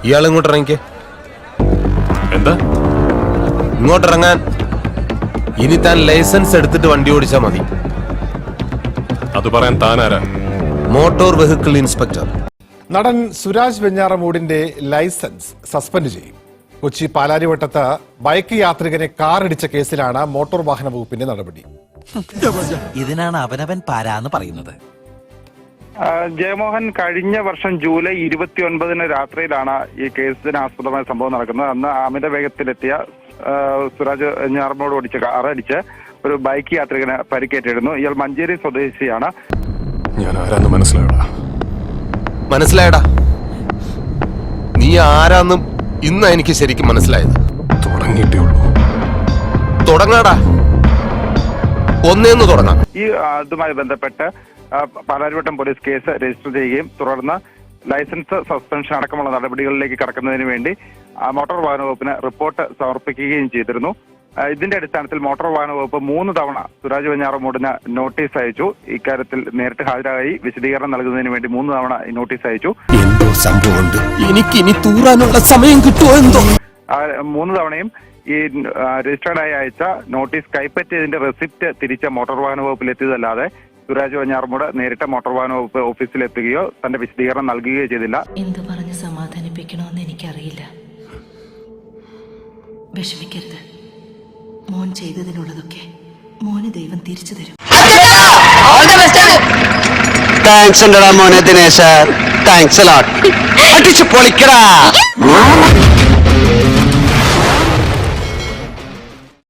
ഇയാൾ ഇങ്ങോട്ട് ഇറങ്ങിക്കേ. എന്താ ഇങ്ങോട്ടിറങ്ങാൻ. ഇനി താൻ ലൈസൻസ് എടുത്തിട്ട് വണ്ടി ഓടിച്ചാൽ മതി. അത് പറയാൻ താനാരാ? Motor vehicle inspector. നടൻ സുരാജ് വെഞ്ഞാറമൂടിന്റെ ലൈസൻസ് സസ്പെൻഡ് ചെയ്യും. കൊച്ചി പാലാരിവട്ടത്ത് ബൈക്ക് യാത്രികനെ കാറിടിച്ച കേസിലാണ് മോട്ടോർ വാഹന വകുപ്പിന്റെ നടപടി. ഇതിനാണ് അവനവൻ പാരാന്ന് പറയുന്നത്. ജയമോഹൻ കഴിഞ്ഞ വർഷം ജൂലൈ 29 രാത്രിയിലാണ് ഈ കേസിന് ആസ്പദമായ സംഭവം നടക്കുന്നത്. അന്ന് അമിത വേഗത്തിലെത്തിയ സുരാജ് വെഞ്ഞാറമൂട് ഓടിച്ച കാറടിച്ച് ഒരു ബൈക്ക് യാത്രികന് പരിക്കേറ്റിരുന്നു. ഇയാൾ മഞ്ചേരി സ്വദേശിയാണ്. ഞാൻ ആരാന്ന് മനസ്സിലായടാ. നീ ആരാന്നും ഇന്ന് എനിക്ക് ശരിക്കും മനസ്സിലായത്. തുടങ്ങിയിട്ടേ ഉള്ളൂ. തുടങ്ങാടാ, ഒന്നേന്ന് തുടങ്ങാം. ഈ ഇതുമായി ബന്ധപ്പെട്ട് പാലാരിവട്ടം പോലീസ് കേസ് രജിസ്റ്റർ ചെയ്യുകയും തുടർന്ന് ലൈസൻസ് സസ്പെൻഷൻ അടക്കമുള്ള നടപടികളിലേക്ക് കടക്കുന്നതിന് വേണ്ടി മോട്ടോർ വാഹന വകുപ്പിന് റിപ്പോർട്ട് സമർപ്പിക്കുകയും ചെയ്തിരുന്നു. ഇതിന്റെ അടിസ്ഥാനത്തിൽ മോട്ടോർ വാഹന വകുപ്പ് 3 തവണ സുരാജ് വെഞ്ഞാറമൂടിന് നോട്ടീസ് അയച്ചു. ഇക്കാര്യത്തിൽ നേരിട്ട് ഹാജരായി വിശദീകരണം നൽകുന്നതിന് വേണ്ടി 3 തവണ നോട്ടീസ് അയച്ചു. എന്തോ സംഭവമുണ്ട്, എനിക്ക് ഇനി തൂറാനുള്ള സമയം കിട്ടുമോ എന്തോ. 3 തവണയും ഈ രജിസ്റ്റേർഡായി അയച്ച നോട്ടീസ് കൈപ്പറ്റിയതിന്റെ റെസിപ്റ്റ് തിരിച്ച മോട്ടോർ വാഹന വകുപ്പിൽ എത്തിയതല്ലാതെ സുരാജ് വെഞ്ഞാറമൂട് നേരിട്ട് മോട്ടോർ വാഹന വകുപ്പ് ഓഫീസിലെത്തുകയോ തന്റെ വിശദീകരണം നൽകുകയോ ചെയ്തില്ല. എന്ത് പറഞ്ഞ് സമാധാനിപ്പിക്കണമെന്ന് എനിക്കറിയില്ല. വിഷമിക്കരുത്. മോൻ ചെയ്തതിനുള്ളതൊക്കെ മോന് ദൈവം തിരിച്ചു തരും. താങ്ക്സ് ഉണ്ടടാ മോനെ ദിനേശ. താങ്ക്സ് അടിച്ചു പൊളിക്കടാ.